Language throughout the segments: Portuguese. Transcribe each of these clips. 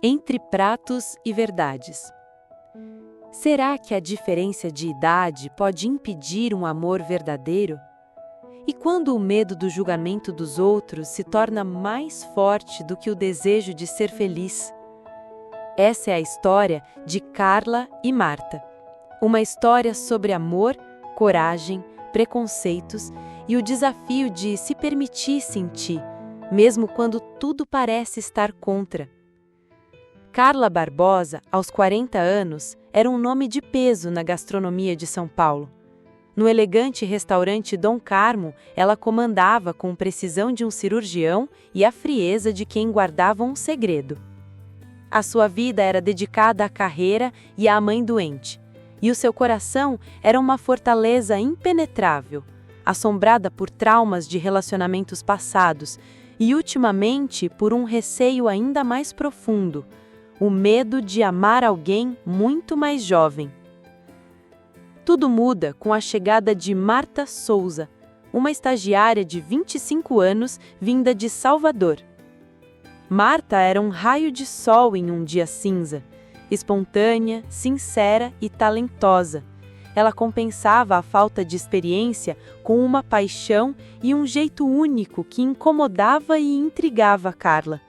Entre pratos e verdades. Será que a diferença de idade pode impedir um amor verdadeiro? E quando o medo do julgamento dos outros se torna mais forte do que o desejo de ser feliz? Essa é a história de Carla e Marta. Uma história sobre amor, coragem, preconceitos e o desafio de se permitir sentir, mesmo quando tudo parece estar contra. Carla Barbosa, aos 40 anos, era um nome de peso na gastronomia de São Paulo. No elegante restaurante Dom Carmo, ela comandava com precisão de um cirurgião e a frieza de quem guardava um segredo. A sua vida era dedicada à carreira e à mãe doente, e o seu coração era uma fortaleza impenetrável, assombrada por traumas de relacionamentos passados e, ultimamente, por um receio ainda mais profundo: o medo de amar alguém muito mais jovem. Tudo muda com a chegada de Marta Souza, uma estagiária de 25 anos vinda de Salvador. Marta era um raio de sol em um dia cinza, espontânea, sincera e talentosa. Ela compensava a falta de experiência com uma paixão e um jeito único que incomodava e intrigava Carla.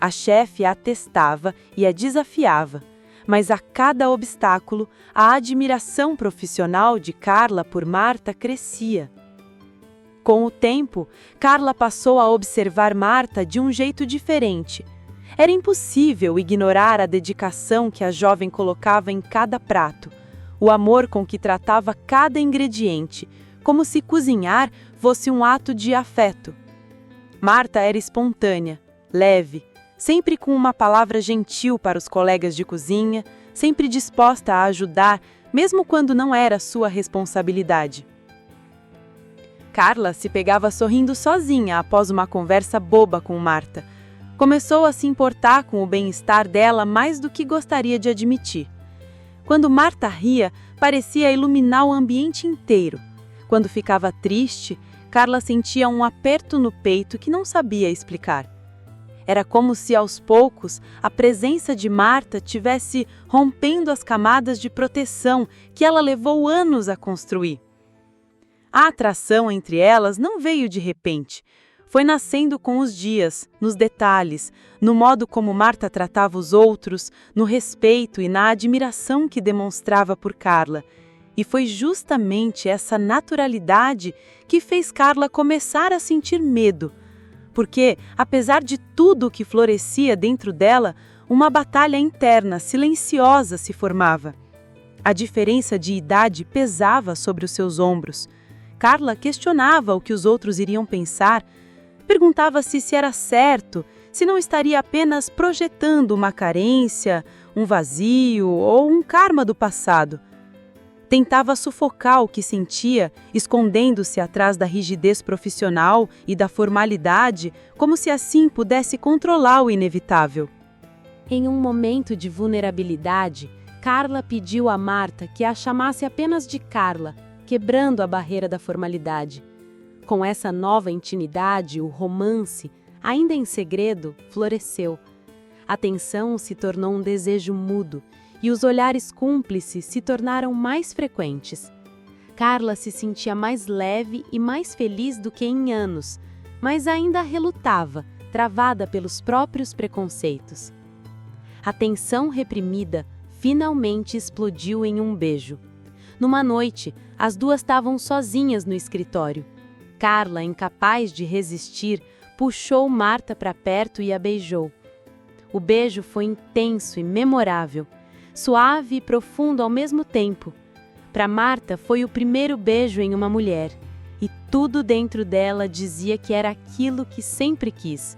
A chefe a testava e a desafiava, mas a cada obstáculo, a admiração profissional de Carla por Marta crescia. Com o tempo, Carla passou a observar Marta de um jeito diferente. Era impossível ignorar a dedicação que a jovem colocava em cada prato, o amor com que tratava cada ingrediente, como se cozinhar fosse um ato de afeto. Marta era espontânea, leve, sempre com uma palavra gentil para os colegas de cozinha, sempre disposta a ajudar, mesmo quando não era sua responsabilidade. Carla se pegava sorrindo sozinha após uma conversa boba com Marta. Começou a se importar com o bem-estar dela mais do que gostaria de admitir. Quando Marta ria, parecia iluminar o ambiente inteiro. Quando ficava triste, Carla sentia um aperto no peito que não sabia explicar. Era como se, aos poucos, a presença de Marta tivesse rompendo as camadas de proteção que ela levou anos a construir. A atração entre elas não veio de repente. Foi nascendo com os dias, nos detalhes, no modo como Marta tratava os outros, no respeito e na admiração que demonstrava por Carla. E foi justamente essa naturalidade que fez Carla começar a sentir medo. Porque, apesar de tudo o que florescia dentro dela, uma batalha interna silenciosa se formava. A diferença de idade pesava sobre os seus ombros. Carla questionava o que os outros iriam pensar, perguntava-se se era certo, se não estaria apenas projetando uma carência, um vazio ou um karma do passado. Tentava sufocar o que sentia, escondendo-se atrás da rigidez profissional e da formalidade, como se assim pudesse controlar o inevitável. Em um momento de vulnerabilidade, Carla pediu a Marta que a chamasse apenas de Carla, quebrando a barreira da formalidade. Com essa nova intimidade, o romance, ainda em segredo, floresceu. A tensão se tornou um desejo mudo, e os olhares cúmplices se tornaram mais frequentes. Carla se sentia mais leve e mais feliz do que em anos, mas ainda relutava, travada pelos próprios preconceitos. A tensão reprimida finalmente explodiu em um beijo. Numa noite, as duas estavam sozinhas no escritório. Carla, incapaz de resistir, puxou Marta para perto e a beijou. O beijo foi intenso e memorável, suave e profundo ao mesmo tempo. Para Marta foi o primeiro beijo em uma mulher, e tudo dentro dela dizia que era aquilo que sempre quis.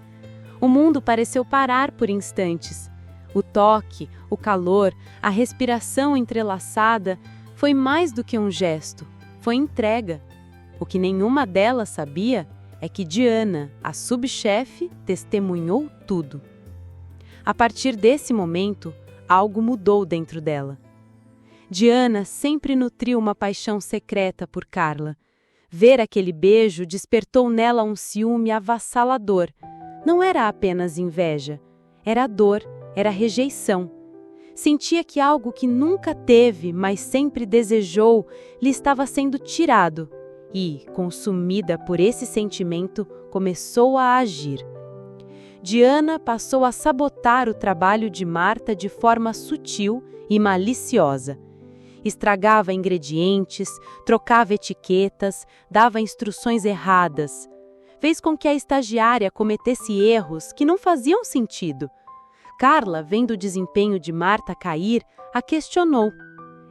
O mundo pareceu parar por instantes. O toque, o calor, a respiração entrelaçada foi mais do que um gesto, foi entrega. O que nenhuma delas sabia é que Diana, a subchefe, testemunhou tudo. A partir desse momento, algo mudou dentro dela. Diana sempre nutriu uma paixão secreta por Carla. Ver aquele beijo despertou nela um ciúme avassalador. Não era apenas inveja, era dor, era rejeição. Sentia que algo que nunca teve, mas sempre desejou, lhe estava sendo tirado e, consumida por esse sentimento, começou a agir. Diana passou a sabotar o trabalho de Marta de forma sutil e maliciosa. Estragava ingredientes, trocava etiquetas, dava instruções erradas. Fez com que a estagiária cometesse erros que não faziam sentido. Carla, vendo o desempenho de Marta cair, a questionou.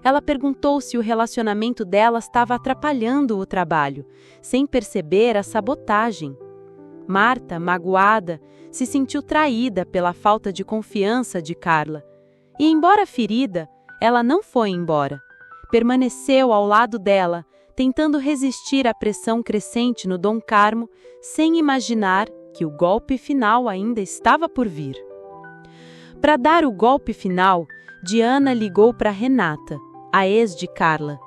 Ela perguntou se o relacionamento dela estava atrapalhando o trabalho, sem perceber a sabotagem. Marta, magoada, se sentiu traída pela falta de confiança de Carla. E, embora ferida, ela não foi embora. Permaneceu ao lado dela, tentando resistir à pressão crescente no Dom Carmo, sem imaginar que o golpe final ainda estava por vir. Para dar o golpe final, Diana ligou para Renata, a ex de Carla.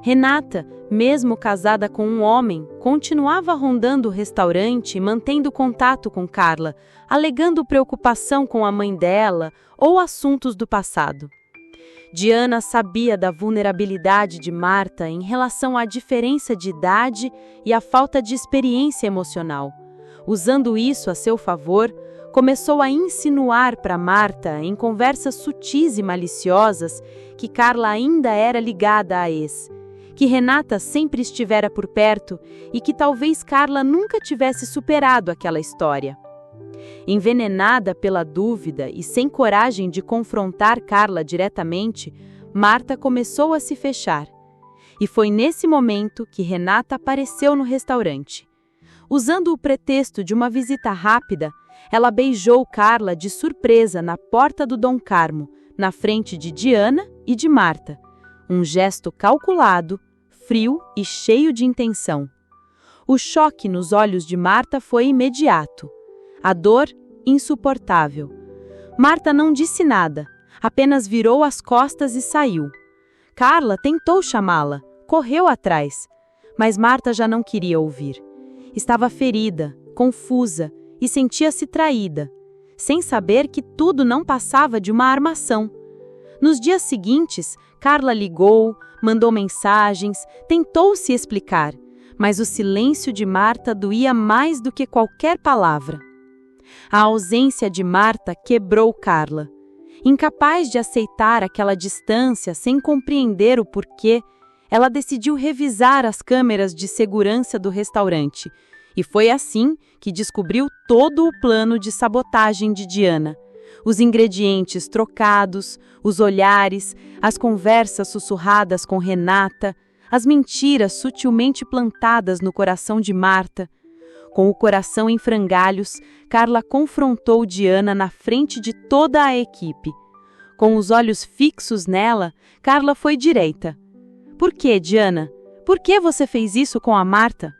Renata, mesmo casada com um homem, continuava rondando o restaurante e mantendo contato com Carla, alegando preocupação com a mãe dela ou assuntos do passado. Diana sabia da vulnerabilidade de Marta em relação à diferença de idade e à falta de experiência emocional. Usando isso a seu favor, começou a insinuar para Marta, em conversas sutis e maliciosas, que Carla ainda era ligada à ex, que Renata sempre estivera por perto e que talvez Carla nunca tivesse superado aquela história. Envenenada pela dúvida e sem coragem de confrontar Carla diretamente, Marta começou a se fechar. E foi nesse momento que Renata apareceu no restaurante. Usando o pretexto de uma visita rápida, ela beijou Carla de surpresa na porta do Dom Carmo, na frente de Diana e de Marta. Um gesto calculado, frio e cheio de intenção. O choque nos olhos de Marta foi imediato. A dor, insuportável. Marta não disse nada, apenas virou as costas e saiu. Carla tentou chamá-la, correu atrás, mas Marta já não queria ouvir. Estava ferida, confusa e sentia-se traída, sem saber que tudo não passava de uma armação. Nos dias seguintes, Carla ligou, mandou mensagens, tentou se explicar, mas o silêncio de Marta doía mais do que qualquer palavra. A ausência de Marta quebrou Carla. Incapaz de aceitar aquela distância sem compreender o porquê, ela decidiu revisar as câmeras de segurança do restaurante. E foi assim que descobriu todo o plano de sabotagem de Diana. Os ingredientes trocados, os olhares, as conversas sussurradas com Renata, as mentiras sutilmente plantadas no coração de Marta. Com o coração em frangalhos, Carla confrontou Diana na frente de toda a equipe. Com os olhos fixos nela, Carla foi direita. Por que, Diana? Por que você fez isso com a Marta?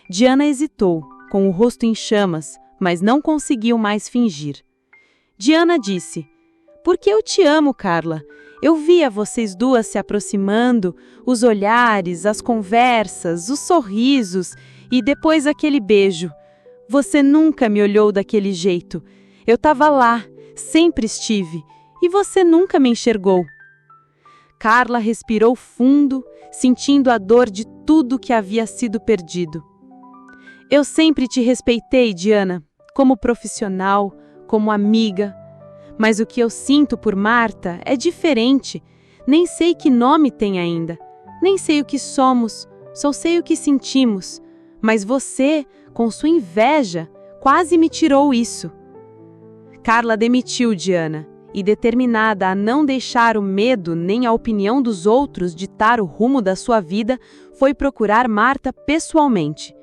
Diana hesitou, com o rosto em chamas, mas não conseguiu mais fingir. Diana disse: "Porque eu te amo, Carla. Eu via vocês duas se aproximando, os olhares, as conversas, os sorrisos e depois aquele beijo. Você nunca me olhou daquele jeito. Eu estava lá, sempre estive, e você nunca me enxergou." Carla respirou fundo, sentindo a dor de tudo que havia sido perdido. "Eu sempre te respeitei, Diana, como profissional, como amiga. Mas o que eu sinto por Marta é diferente. Nem sei que nome tem ainda. Nem sei o que somos, só sei o que sentimos. Mas você, com sua inveja, quase me tirou isso." Carla demitiu Diana e, determinada a não deixar o medo nem a opinião dos outros ditar o rumo da sua vida, foi procurar Marta pessoalmente.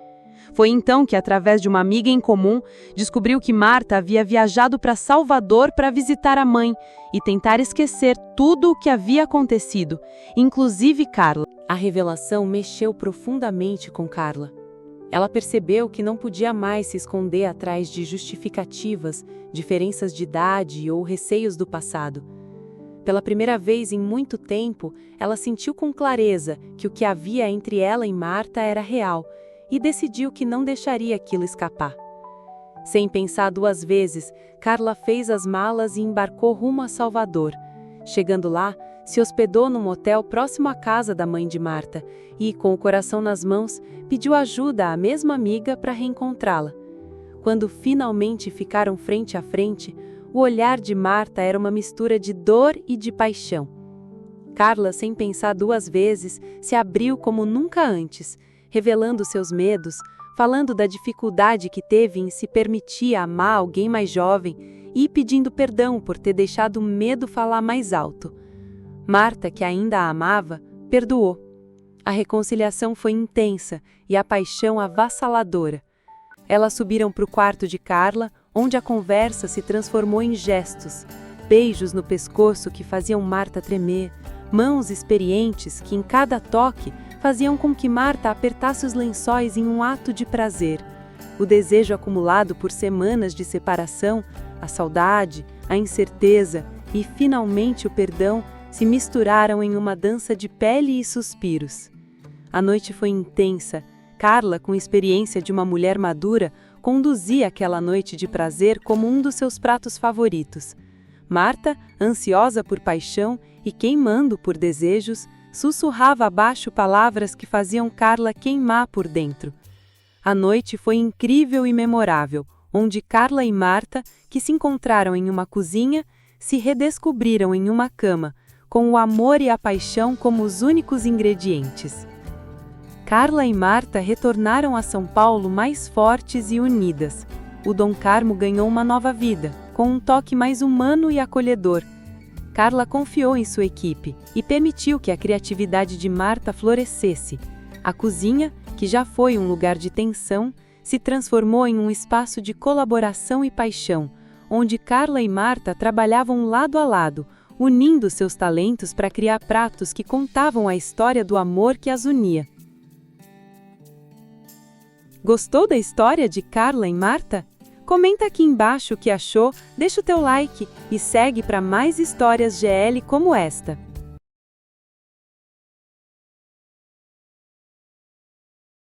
Foi então que, através de uma amiga em comum, descobriu que Marta havia viajado para Salvador para visitar a mãe e tentar esquecer tudo o que havia acontecido, inclusive Carla. A revelação mexeu profundamente com Carla. Ela percebeu que não podia mais se esconder atrás de justificativas, diferenças de idade ou receios do passado. Pela primeira vez em muito tempo, ela sentiu com clareza que o que havia entre ela e Marta era real, e decidiu que não deixaria aquilo escapar. Sem pensar duas vezes, Carla fez as malas e embarcou rumo a Salvador. Chegando lá, se hospedou num hotel próximo à casa da mãe de Marta e, com o coração nas mãos, pediu ajuda à mesma amiga para reencontrá-la. Quando finalmente ficaram frente a frente, o olhar de Marta era uma mistura de dor e de paixão. Carla, sem pensar duas vezes, se abriu como nunca antes, revelando seus medos, falando da dificuldade que teve em se permitir amar alguém mais jovem e pedindo perdão por ter deixado o medo falar mais alto. Marta, que ainda a amava, perdoou. A reconciliação foi intensa e a paixão avassaladora. Elas subiram para o quarto de Carla, onde a conversa se transformou em gestos, beijos no pescoço que faziam Marta tremer, mãos experientes que, em cada toque, faziam com que Marta apertasse os lençóis em um ato de prazer. O desejo acumulado por semanas de separação, a saudade, a incerteza e, finalmente, o perdão se misturaram em uma dança de pele e suspiros. A noite foi intensa. Carla, com experiência de uma mulher madura, conduzia aquela noite de prazer como um dos seus pratos favoritos. Marta, ansiosa por paixão e queimando por desejos, sussurrava abaixo palavras que faziam Carla queimar por dentro. A noite foi incrível e memorável, onde Carla e Marta, que se encontraram em uma cozinha, se redescobriram em uma cama, com o amor e a paixão como os únicos ingredientes. Carla e Marta retornaram a São Paulo mais fortes e unidas. O Dom Carmo ganhou uma nova vida, com um toque mais humano e acolhedor. Carla confiou em sua equipe e permitiu que a criatividade de Marta florescesse. A cozinha, que já foi um lugar de tensão, se transformou em um espaço de colaboração e paixão, onde Carla e Marta trabalhavam lado a lado, unindo seus talentos para criar pratos que contavam a história do amor que as unia. Gostou da história de Carla e Marta? Comenta aqui embaixo o que achou, deixa o teu like e segue para mais histórias GL como esta.